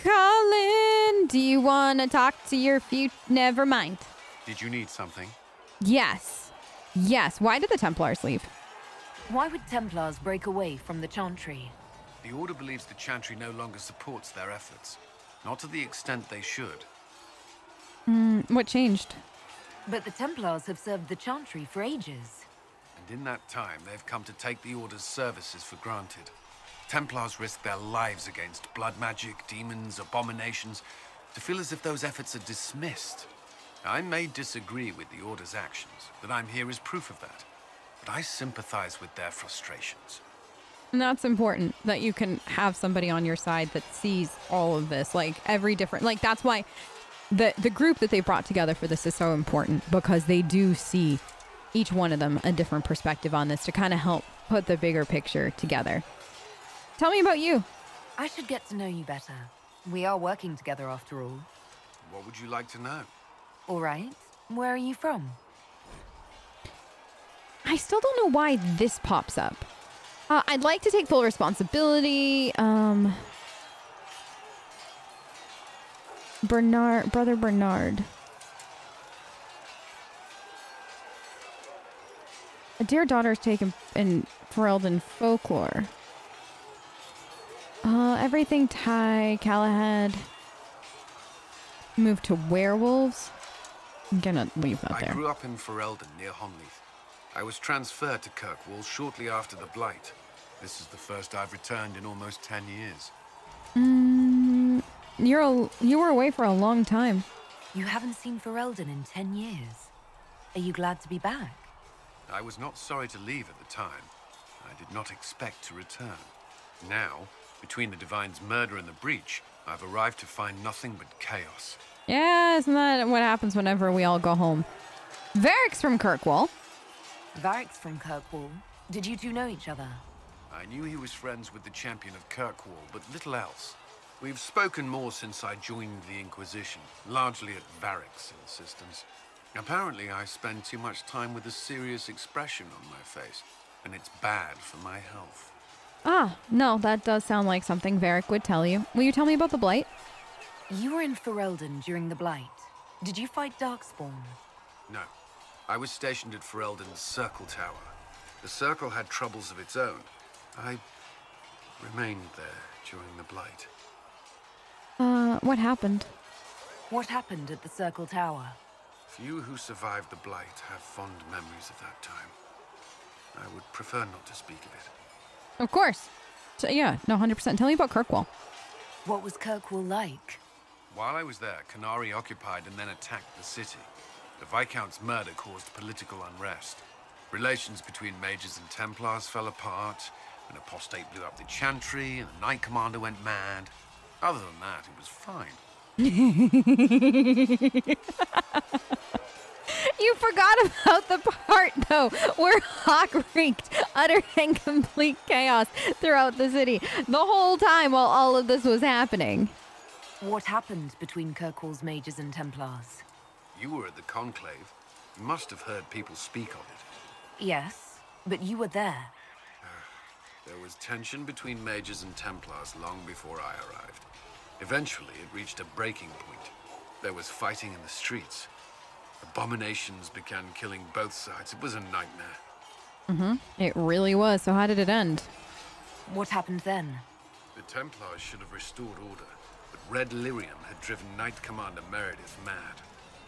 Colin, do you want to talk to your future? Never mind. Did you need something? Yes. Yes. Why did the Templars leave? Why would Templars break away from the Chantry? The Order believes the Chantry no longer supports their efforts. Not to the extent they should. What changed? But the Templars have served the Chantry for ages. And in that time, they've come to take the Order's services for granted. Templars risk their lives against blood magic, demons, abominations, to feel as if those efforts are dismissed. I may disagree with the Order's actions, but I'm here as proof of that. But I sympathize with their frustrations. And that's important, that you can have somebody on your side that sees all of this, like every different, like that's why the group that they brought together for this is so important, because they do see each one of them a different perspective on this to kind of help put the bigger picture together. Tell me about you. I should get to know you better. We are working together after all. What would you like to know? All right. Where are you from? I still don't know why this pops up. I'd like to take full responsibility. Brother Bernard. A dear daughter is taken in Ferelden folklore. Everything Ty Galahad moved to werewolves. I'm gonna leave that there. I grew up in Ferelden near Honleith. I was transferred to Kirkwall shortly after the Blight. This is the first I've returned in almost 10 years. You were away for a long time. You haven't seen Ferelden in 10 years. Are you glad to be back? I was not sorry to leave at the time. I did not expect to return. Now, between the Divine's murder and the breach, I've arrived to find nothing but chaos. Yeah, isn't that what happens whenever we all go home? Varric's from Kirkwall. Varric's from Kirkwall. Did you two know each other? I knew he was friends with the champion of Kirkwall, but little else. We've spoken more since I joined the Inquisition, largely at Varric's insistence. Apparently, I spend too much time with a serious expression on my face, and it's bad for my health. Ah, no, that does sound like something Varric would tell you. Will you tell me about the Blight? You were in Ferelden during the Blight. Did you fight Darkspawn? No. I was stationed at Ferelden's Circle Tower. The Circle had troubles of its own. I remained there during the Blight. What happened? What happened at the Circle Tower? Few who survived the Blight have fond memories of that time. I would prefer not to speak of it. Of course. So, yeah, no, 100%. Tell me about Kirkwall. What was Kirkwall like? While I was there, Qunari occupied and then attacked the city. The Viscount's murder caused political unrest. Relations between mages and Templars fell apart. An apostate blew up the Chantry, and the Knight Commander went mad. Other than that, it was fine. You forgot about the part, though, where Hawk wreaked utter and complete chaos throughout the city the whole time while all of this was happening. What happened between Kirkwall's mages and Templars? You were at the Conclave. You must have heard people speak of it. Yes, but you were there. There was tension between mages and Templars long before I arrived. Eventually, it reached a breaking point. There was fighting in the streets. Abominations began killing both sides. It was a nightmare. It really was. So how did it end? What happened then? The Templars should have restored order, but Red Lyrium had driven Knight Commander Meredith mad.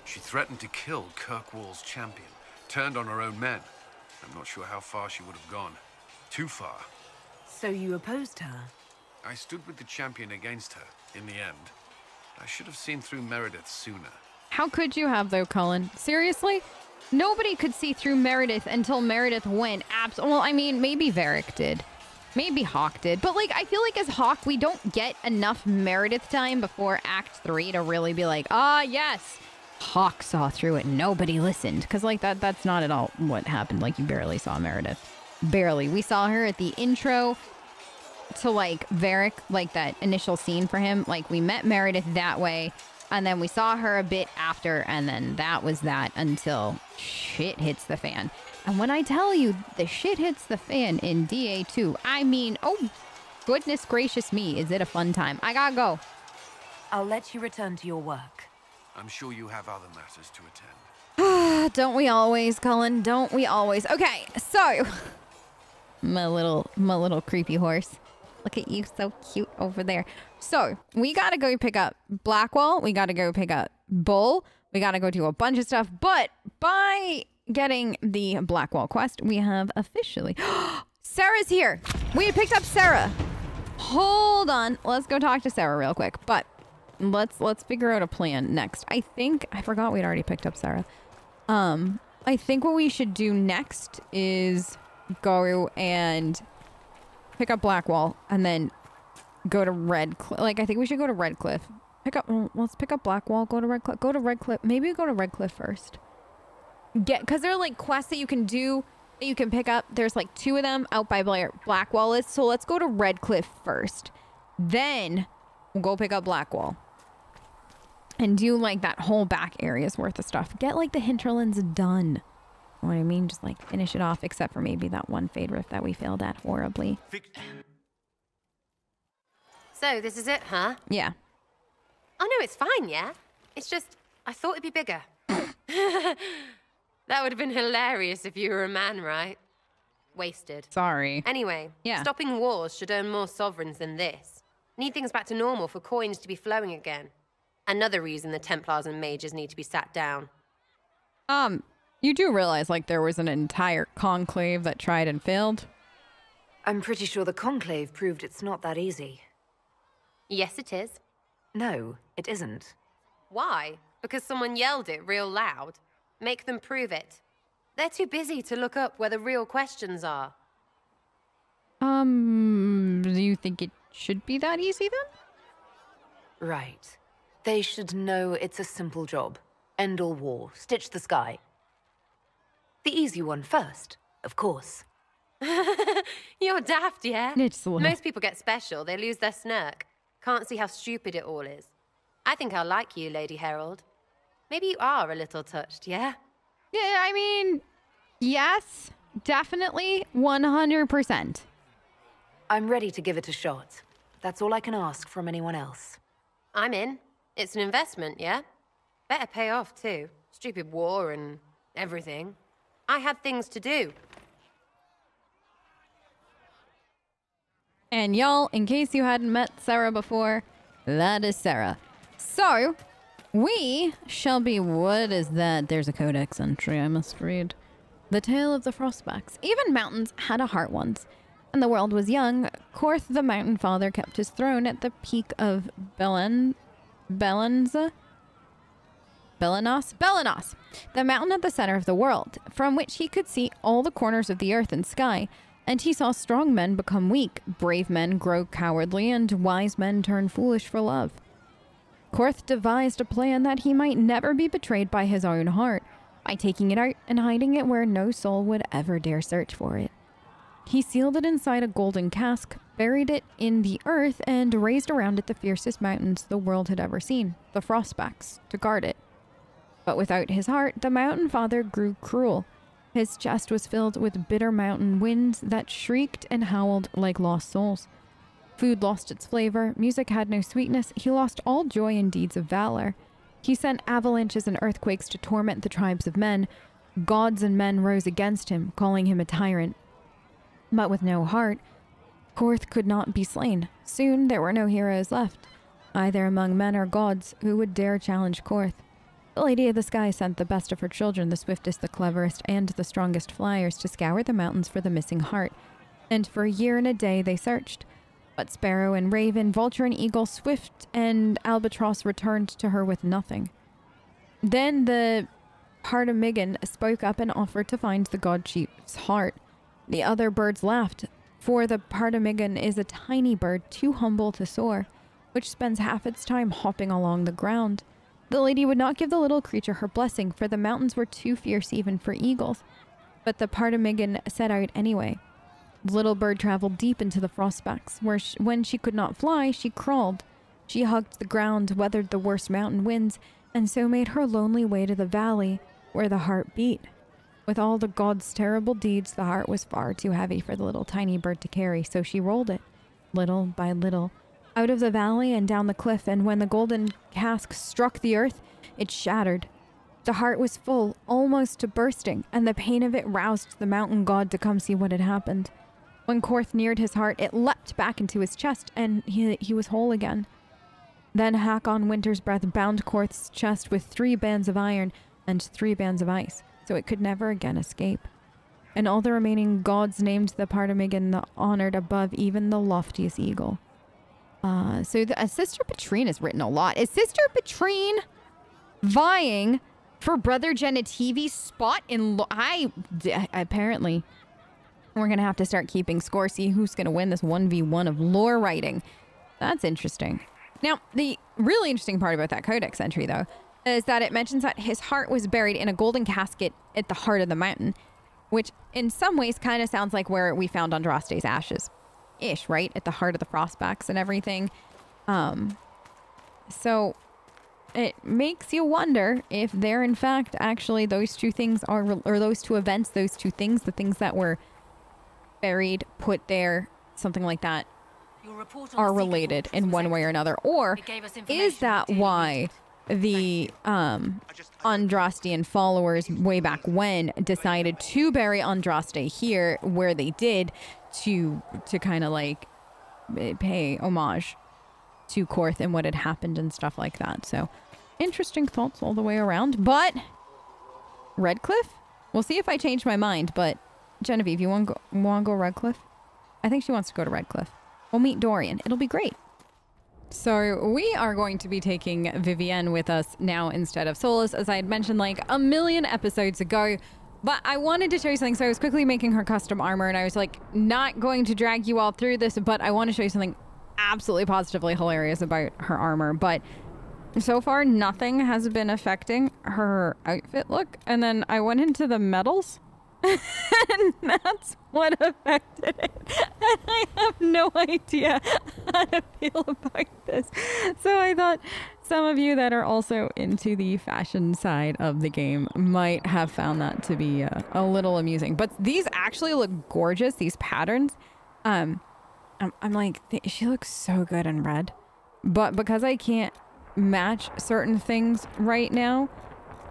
She threatened to kill Kirkwall's champion, turned on her own men. I'm not sure how far she would have gone. Too far. So you opposed her? I stood with the champion against her, in the end. I should have seen through Meredith sooner. How could you have, though, Cullen? Seriously? Nobody could see through Meredith until Meredith went well, I mean, maybe Varric did. Maybe Hawk did. But, like, I feel like as Hawk, we don't get enough Meredith time before Act 3 to really be like, yes, Hawk saw through it and nobody listened. Because, like, that's not at all what happened. Like, you barely saw Meredith. Barely. We saw her at the intro to, like, Varric, like, that initial scene for him. Like, we met Meredith that way. And then we saw her a bit after, and then that was that until shit hits the fan. And when I tell you the shit hits the fan in DA2, I mean, oh, goodness gracious me, is it a fun time. I gotta go. I'll let you return to your work. I'm sure you have other matters to attend. Don't we always, Cullen? Don't we always? Okay, so my little creepy horse. Look at you, so cute over there. So we gotta go pick up Blackwall. We gotta go pick up Bull. We gotta go do a bunch of stuff. But by getting the Blackwall quest, we have officially Sarah's here. We picked up Sarah. Hold on, let's go talk to Sarah real quick. But let's figure out a plan next. I forgot we'd already picked up Sarah. I think what we should do next is go and pick up Blackwall and then go to Redcliffe. Like, I think we should go to Redcliffe. Let's pick up Blackwall, go to Redcliffe. Maybe go to Redcliffe first. Because there are like quests that you can do that you can pick up. There's like 2 of them out by Blackwall is. So let's go to Redcliffe first. Then we'll go pick up Blackwall. And do like that whole back area's worth of stuff. Get like the hinterlands done. You know what I mean? Just like finish it off, except for maybe that one Fade Rift that we failed at horribly. So this is it, huh? Yeah. Oh no, it's fine, yeah? It's just, I thought it'd be bigger. That would have been hilarious if you were a man, right? Wasted. Sorry. Anyway, Yeah. Stopping wars should earn more sovereigns than this. Need things back to normal for coins to be flowing again. Another reason the Templars and mages need to be sat down. You do realize like there was an entire conclave that tried and failed? I'm pretty sure the Conclave proved it's not that easy. Yes, it is. No, it isn't. Why? Because someone yelled it real loud? Make them prove it. They're too busy to look up where the real questions are. Do you think it should be that easy then? Right. They should know it's a simple job. End all war, stitch the sky. The easy one first, of course. You're daft, yeah? It's a little. Most people get special, they lose their snark. Can't see how stupid it all is. I think I'll like you, Lady Herald. Maybe you are a little touched, yeah? Yeah, I mean, yes, definitely, 100%. I'm ready to give it a shot. That's all I can ask from anyone else. I'm in. It's an investment, yeah? Better pay off, too. Stupid war and everything. I had things to do. And y'all, in case you hadn't met Sarah before, that is Sarah. So, we shall be... What is that? There's a codex entry I must read. The Tale of the Frostbacks. Even mountains had a heart once. And the world was young. Korth the Mountain Father kept his throne at the peak of Belenos, the mountain at the center of the world, from which he could see all the corners of the earth and sky. And he saw strong men become weak, brave men grow cowardly, and wise men turn foolish for love. Korth devised a plan that he might never be betrayed by his own heart, by taking it out and hiding it where no soul would ever dare search for it. He sealed it inside a golden cask, buried it in the earth, and raised around it the fiercest mountains the world had ever seen, the Frostbacks, to guard it. But without his heart, the Mountain Father grew cruel. His chest was filled with bitter mountain winds that shrieked and howled like lost souls. Food lost its flavor, music had no sweetness, he lost all joy in deeds of valor. He sent avalanches and earthquakes to torment the tribes of men. Gods and men rose against him, calling him a tyrant. But with no heart, Korth could not be slain. Soon there were no heroes left, either among men or gods, who would dare challenge Korth. The Lady of the Sky sent the best of her children, the swiftest, the cleverest, and the strongest flyers, to scour the mountains for the missing heart. And for a year and a day they searched. But Sparrow and Raven, Vulture and Eagle, Swift and Albatross returned to her with nothing. Then the Partamigan spoke up and offered to find the god chief's heart. The other birds laughed, for the Partamigan is a tiny bird too humble to soar, which spends half its time hopping along the ground. The lady would not give the little creature her blessing, for the mountains were too fierce even for eagles. But the Partamigan set out anyway. The little bird traveled deep into the Frostbacks, where when she could not fly, she crawled. She hugged the ground, weathered the worst mountain winds, and so made her lonely way to the valley, where the heart beat. With all the god's terrible deeds, the heart was far too heavy for the little tiny bird to carry, so she rolled it, little by little, out of the valley and down the cliff, and when the golden cask struck the earth, it shattered. The heart was full, almost to bursting, and the pain of it roused the mountain god to come see what had happened. When Korth neared his heart, it leapt back into his chest, and he was whole again. Then Hakon Winter's Breath bound Korth's chest with 3 bands of iron and 3 bands of ice, so it could never again escape. And all the remaining gods named the Partamigin the honored above even the loftiest eagle. So Sister Petrine has written a lot. Is Sister Petrine vying for Brother Genitivi's spot in... apparently... We're going to have to start keeping score, see who's going to win this 1v1 of lore writing. That's interesting. Now, the really interesting part about that codex entry, though, is that it mentions that his heart was buried in a golden casket at the heart of the mountain, which in some ways kind of sounds like where we found Andraste's ashes. Ish, right? At the heart of the Frostbacks and everything. So it makes you wonder if they're in fact actually those two things are, or those two events, those two things, the things that were buried, put there, something like that, are related in one way or another. Or is that why the Andrastian followers way back when decided to bury Andraste here where they did to kind of like pay homage to Korth and what had happened and stuff like that. So interesting thoughts all the way around. But Redcliffe? We'll see if I change my mind, but Genevieve, you want to go Redcliffe? I think she wants to go to Redcliffe. We'll meet Dorian. It'll be great. So we are going to be taking Vivienne with us now instead of Solas, as I had mentioned like a million episodes ago. But I wanted to show you something, so I was quickly making her custom armor, and I was like, not going to drag you all through this, but I want to show you something absolutely positively hilarious about her armor. But so far, nothing has been affecting her outfit look. And then I went into the metals, and that's what affected it. And I have no idea how to feel about this. So I thought some of you that are also into the fashion side of the game might have found that to be a little amusing. But these actually look gorgeous, these patterns. I'm like, she looks so good in red. But because I can't match certain things right now,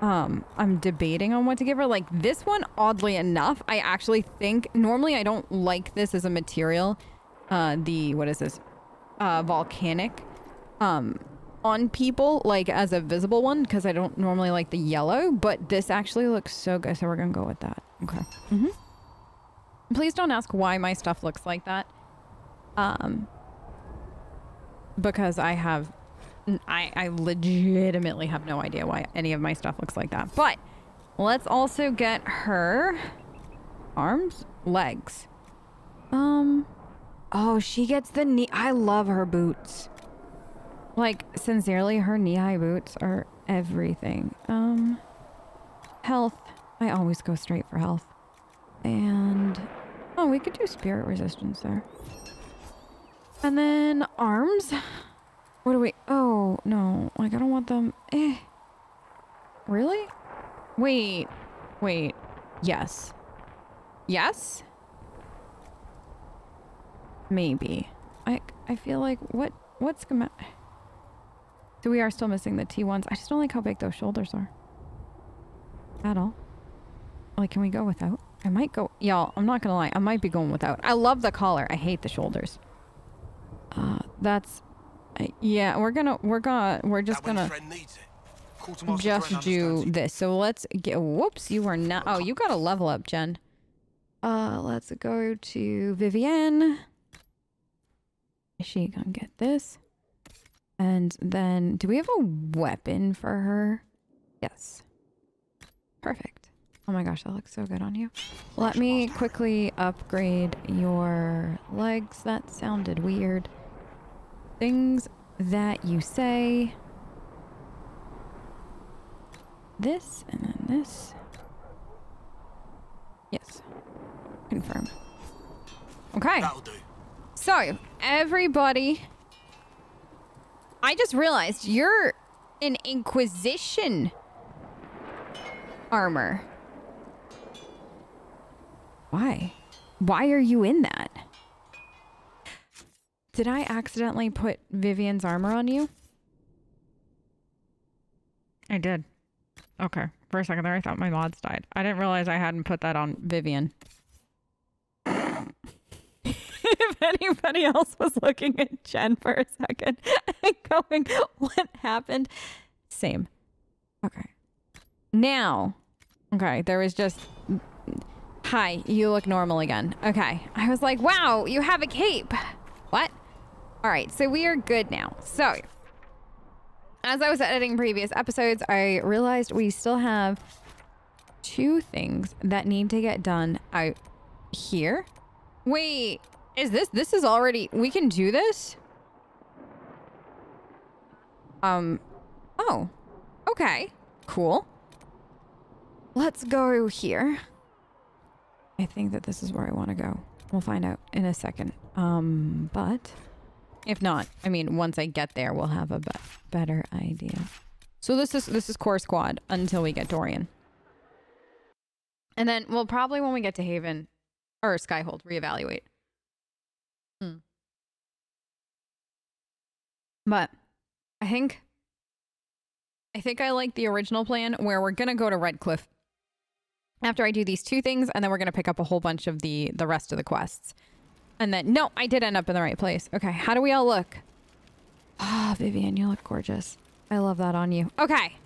I'm debating on what to give her. Like this one, oddly enough, I actually think, normally I don't like this as a material. What is this? Volcanic. On people, like as a visible one, because I don't normally like the yellow, but this actually looks so good, so we're gonna go with that. Okay. Please don't ask why my stuff looks like that. Because I legitimately have no idea why any of my stuff looks like that. But let's also get her arms, legs. Oh, she gets the knee. I love her boots. Like, sincerely, her knee-high boots are everything. Health. I always go straight for health. And, oh, we could do spirit resistance there. And then arms. What do we, oh, no. Like, I don't want them, Really? Wait. Yes. Yes? Maybe. I feel like, what's gonna... So we are still missing the T1s. I just don't like how big those shoulders are. At all. Like, can we go without? I might go... Y'all, I'm not gonna lie. I might be going without. I love the collar. I hate the shoulders. That's... yeah, we're just gonna just do this. So let's get... Whoops, you are not... Oh, you gotta level up, Jen. Let's go to Vivienne. She gonna get this. And then, do we have a weapon for her? Yes. Perfect. Oh my gosh, that looks so good on you. Let me quickly upgrade your legs. That sounded weird. Things that you say. This, and then this. Yes. Confirm. Okay. That'll do. So, everybody... I just realized you're in Inquisition armor. Why? Why are you in that? Did I accidentally put Vivian's armor on you? I did. Okay. For a second there, I thought my mods died. I didn't realize I hadn't put that on Vivian. If anybody else was looking at Jen for a second and going, what happened? Same. Okay. Now. Okay, there was just... Hi, you look normal again. Okay. I was like, wow, you have a cape. What? All right, so we are good now. So, as I was editing previous episodes, I realized we still have 2 things that need to get done out here. Wait, is this is already, we can do this? Oh, okay, cool. Let's go here. I think that this is where I want to go. We'll find out in a second. But if not, I mean, once I get there, we'll have a better idea. So this is core squad until we get Dorian. And then we'll probably, when we get to Haven or Skyhold, reevaluate. But I think I like the original plan where we're gonna go to Redcliffe after I do these 2 things, and then we're gonna pick up a whole bunch of the rest of the quests. And then, no, I did end up in the right place. Okay, how do we all look? Ah, Vivian, you look gorgeous. I love that on you. Okay.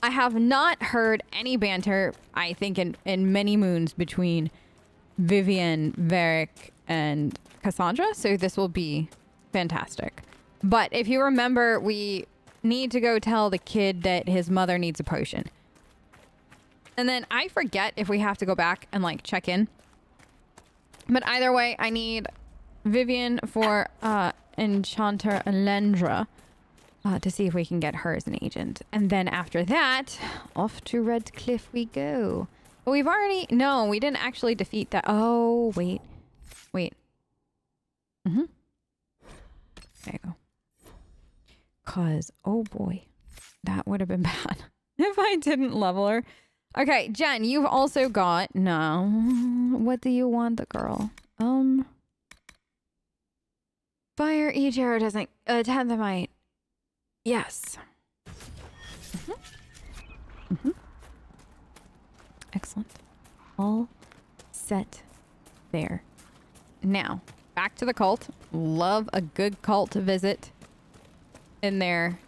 I have not heard any banter, I think, in many moons between Vivian, Varric, and Cassandra, so this will be fantastic. But if you remember, we need to go tell the kid that his mother needs a potion. And then I forget if we have to go back and, like, check in. But either way, I need Vivian for Enchanter Alendra to see if we can get her as an agent. And then after that, off to Redcliffe we go. But we've already... No, we didn't actually defeat that. Oh, wait. Wait. There you go. Cause, oh boy, that would have been bad if I didn't level her. Okay, Jen, you've also got... No. What do you want, the girl? Fire each arrow doesn't... Tenthemite. Yes. Excellent. All set there. Now, back to the cult. Love a good cult visit in there.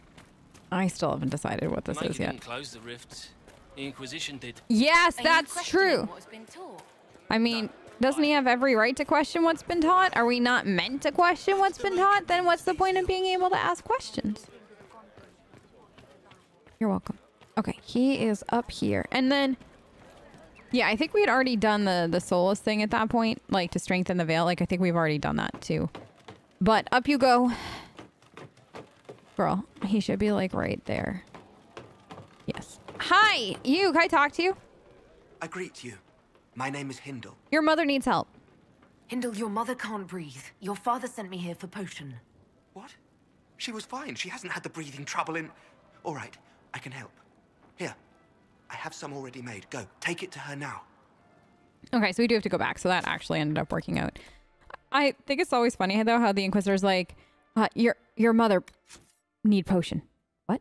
I still haven't decided what this is yet. Close the rifts. The Inquisition did. Yes, that's true. I mean, doesn't he have every right to question what's been taught? Are we not meant to question what's been taught? Then what's the point of being able to ask questions? You're welcome. Okay, he is up here. And then, yeah, I think we had already done the Solus thing at that point, like to strengthen the veil. Like, I think we've already done that too. But up you go. Girl, he should be like right there. Yes. Hi, you. Can I talk to you? I greet you. My name is Hindle. Your mother needs help. Hindle, your mother can't breathe. Your father sent me here for potion. What? She was fine. She hasn't had the breathing trouble in... All right, I can help. Here, I have some already made. Go, take it to her now. Okay, so we do have to go back. So that actually ended up working out. I think it's always funny, though, how the Inquisitor's like, your mother need potion. What?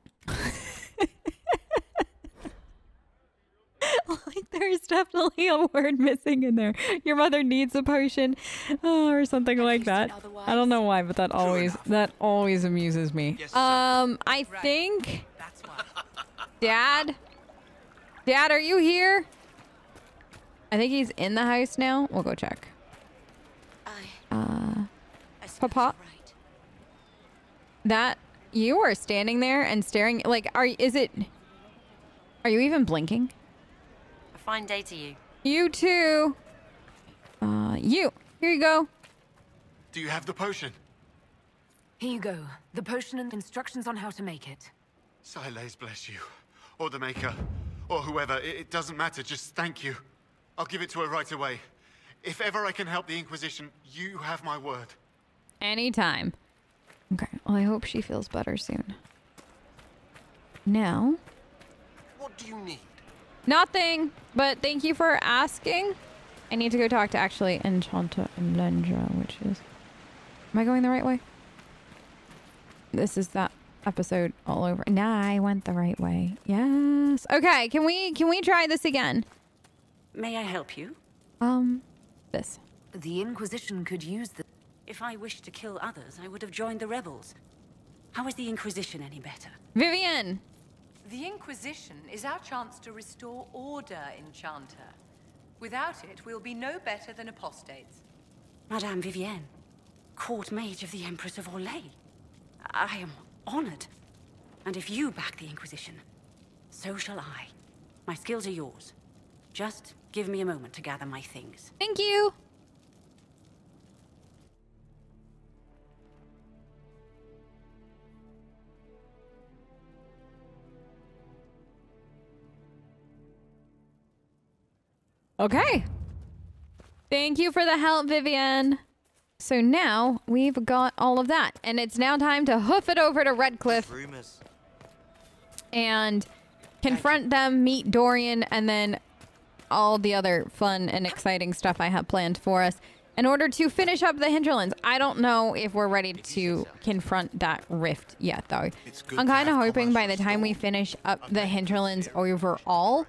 Like, there's definitely a word missing in there. Your mother needs a potion, or something like that. I don't know why, but that always amuses me. Yes, I think... Dad, are you here? I think he's in the house now. We'll go check. Papa? That you are standing there and staring like are you even blinking? A fine day to you. You too. Here you go. Do you have the potion? Here you go. The potion and instructions on how to make it. Siles bless you. Or the maker. Or whoever. It doesn't matter. Just thank you. I'll give it to her right away. If ever I can help the Inquisition, you have my word. Anytime. Okay. Well, I hope she feels better soon. Now. What do you need? Nothing. But thank you for asking. I need to go talk to actually Enchanter Alendra, which is Am I going the right way? This is that episode all over. Nah, I went the right way. Yes. Okay, can we try this again? May I help you? This. The Inquisition could use the... If I wished to kill others, I would have joined the rebels. How is the Inquisition any better? Vivienne. The Inquisition is our chance to restore order, Enchanter. Without it, we'll be no better than apostates. Madame Vivienne, court mage of the Empress of Orlais. I am honored. And if you back the Inquisition, so shall I. My skills are yours. Just give me a moment to gather my things. Thank you. Okay. Thank you for the help, Vivienne. So now we've got all of that, and it's now time to hoof it over to Redcliffe and confront them, meet Dorian, and then all the other fun and exciting stuff I have planned for us in order to finish up the hinterlands. I don't know if we're ready to confront that rift yet, though. I'm kind of hoping by the time we finish up the hinterlands overall,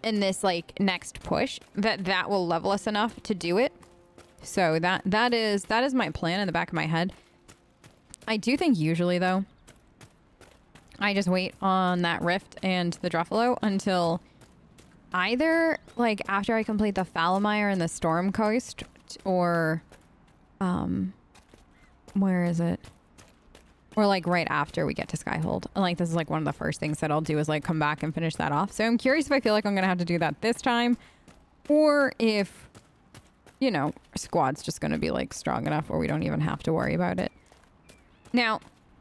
in this like next push, that will level us enough to do it. So that is my plan in the back of my head. I do think usually though, I just wait on that rift and the Druffalo until either like after I complete the Falamire and the Storm Coast, or where is it? Or like right after we get to Skyhold. And like this is like one of the first things that I'll do is like come back and finish that off. So I'm curious if I feel like I'm gonna have to do that this time, or if, you know, squad's just gonna be like strong enough where we don't even have to worry about it. Now,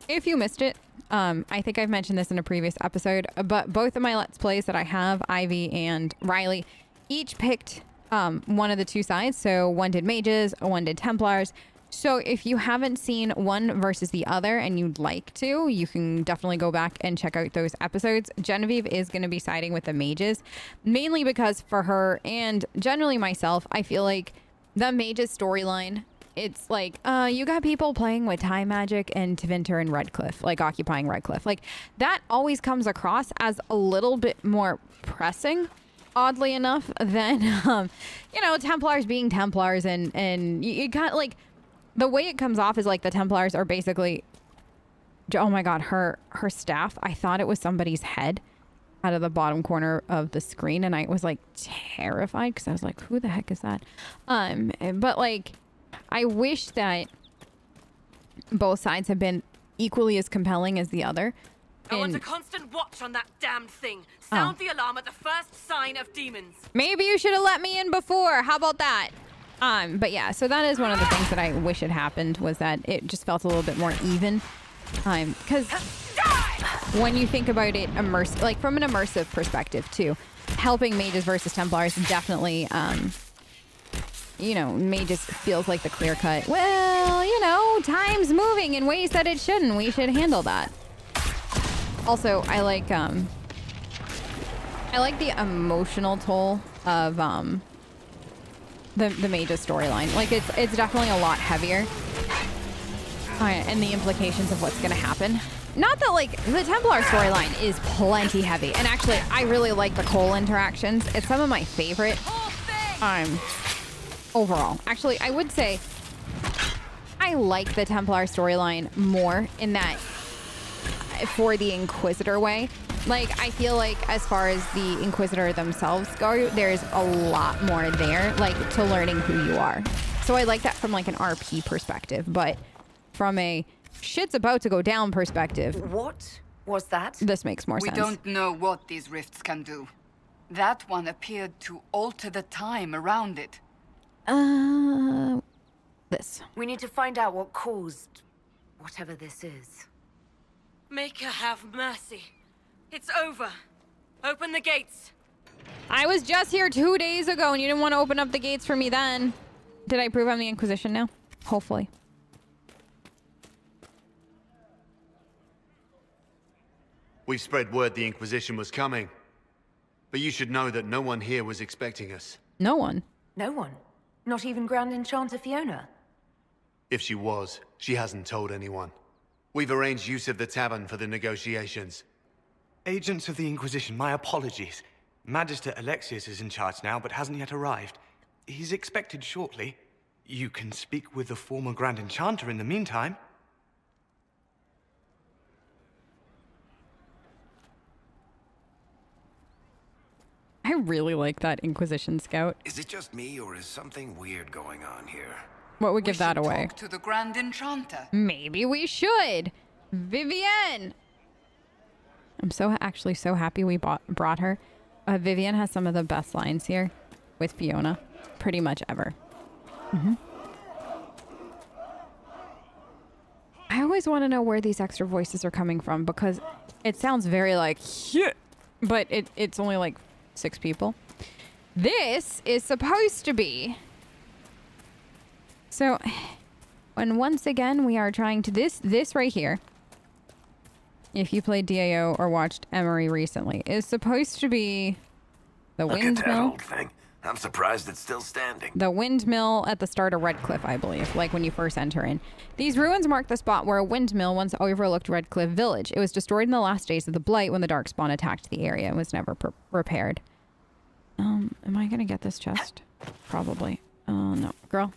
if you missed it, I think I've mentioned this in a previous episode, but both of my Let's Plays that I have, Ivy and Riley, each picked one of the two sides. So one did mages, one did Templars. So if you haven't seen one versus the other and you'd like to, you can definitely go back and check out those episodes. Genevieve is going to be siding with the mages, mainly because for her and generally myself, I feel like the mages storyline, it's like, you got people playing with time magic and Tevinter and Redcliffe, like occupying Redcliffe. Like that always comes across as a little bit more pressing, oddly enough, than, you know, Templars being Templars, and you got like, the way it comes off is like the Templars are basically, oh my God, her staff, I thought it was somebody's head out of the bottom corner of the screen, and I was like terrified because I was like, who the heck is that? But like, I wish that both sides have been equally as compelling as the other. I want a constant watch on that damned thing. Sound the alarm at the first sign of demons. Maybe you should have let me in before. How about that? But yeah, so that is one of the things that I wish had happened, was that it just felt a little bit more even. Because when you think about it, like from an immersive perspective too, helping mages versus Templars definitely, you know, mages feels like the clear cut. Well, you know, time's moving in ways that it shouldn't. We should handle that. Also, I like the emotional toll of the mage's storyline. Like it's definitely a lot heavier, and the implications of what's gonna happen. Not that like the Templar storyline is plenty heavy, and actually I really like the Cole interactions. It's some of my favorite overall. Actually, I would say I like the Templar storyline more in that for the Inquisitor way. Like, I feel like as far as the Inquisitor themselves go, there's a lot more there, like, to learning who you are. So I like that from, like, an RP perspective, but from a shit's about to go down perspective. What was that? This makes more sense. We don't know what these rifts can do. That one appeared to alter the time around it. This. We need to find out what caused whatever this is. Make her have mercy. It's over. Open the gates. I was just here 2 days ago and you didn't want to open up the gates for me then. Did I prove I'm the Inquisition now? Hopefully. We've spread word the Inquisition was coming. But you should know that no one here was expecting us. No one? No one? Not even Grand Enchanter Fiona? If she was, she hasn't told anyone. We've arranged use of the tavern for the negotiations. Agents of the Inquisition, my apologies. Magister Alexius is in charge now, but hasn't yet arrived. He's expected shortly. You can speak with the former Grand Enchanter in the meantime. I really like that Inquisition scout. Is it just me, or is something weird going on here? What would give that away? Talk to the Grand Enchanter. Maybe we should. Vivienne! I'm actually so happy we brought her. Vivienne has some of the best lines here with Fiona. Pretty much ever. I always want to know where these extra voices are coming from because it sounds very like, yeah, but it's only like 6 people. This is supposed to be. So, and once again, we are trying to this right here. If you played DAO or watched Emery recently, is supposed to be the Look at that windmill. old thing. I'm surprised it's still standing. The windmill at the start of Redcliffe, I believe, like when you first enter in. These ruins mark the spot where a windmill once overlooked Redcliffe village. It was destroyed in the last days of the Blight when the Darkspawn attacked the area and was never repaired. Am I gonna get this chest? Probably. No. Girl.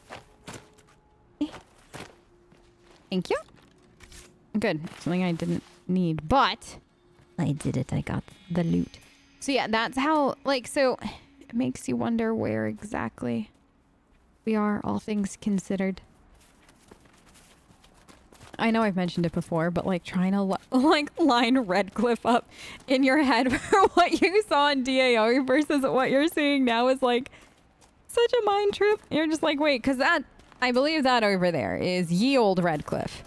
Thank you. Good. Something I didn't need, but I did it. I got the loot. So yeah, that's how, like, so it makes you wonder where exactly we are, all things considered. I know I've mentioned it before, but like trying to like line Redcliffe up in your head for what you saw in DAO versus what you're seeing now is like such a mind trip. You're just like, wait, because that, I believe that over there is ye old Redcliffe.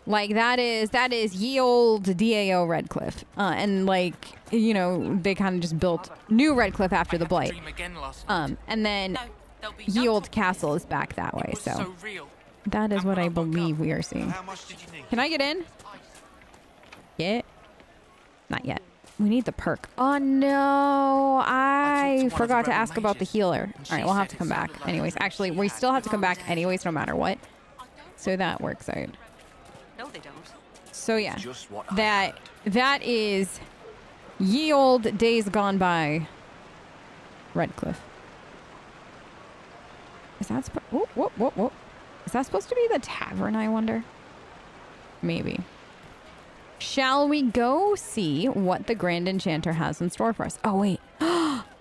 Like that is ye old DAO Redcliffe. And like, you know, they kind of just built new Redcliffe after the Blight. And then ye old castle is back that way. So that is what I believe we are seeing. Can I get in? Yeah. Not yet. We need the perk. Oh no, I forgot to ask about the healer. All right, we'll have to come back anyways. Actually, we still have to come back anyways, no matter what. So that works out. No, they don't. So yeah, that is ye old days gone by Redcliffe. Is that whoop. Is that supposed to be the tavern, I wonder? Maybe. Shall we go see what the Grand Enchanter has in store for us? Oh, wait.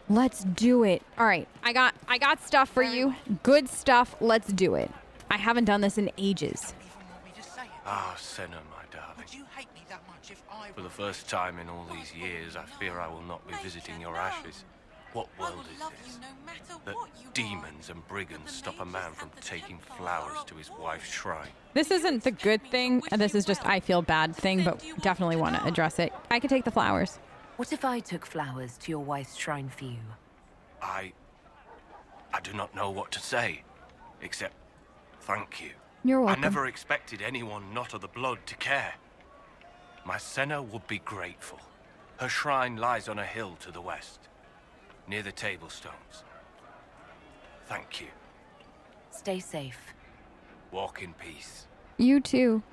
Let's do it. All right. I got stuff for you. Good stuff. Let's do it. I haven't done this in ages. Ah, Senna, my darling. Would you hate me that much if I... For the first time in all these years, I fear I will not be visiting your ashes. What world is this? That demons and brigands stop a man from taking flowers to his wife's shrine. This isn't the good thing. This is just I feel bad thing, but definitely want to address it. I could take the flowers. What if I took flowers to your wife's shrine for you? I do not know what to say, except thank you. You're welcome. I never expected anyone not of the blood to care. My Senna would be grateful. Her shrine lies on a hill to the west, near the table stones. Thank you. Stay safe. Walk in peace. You too.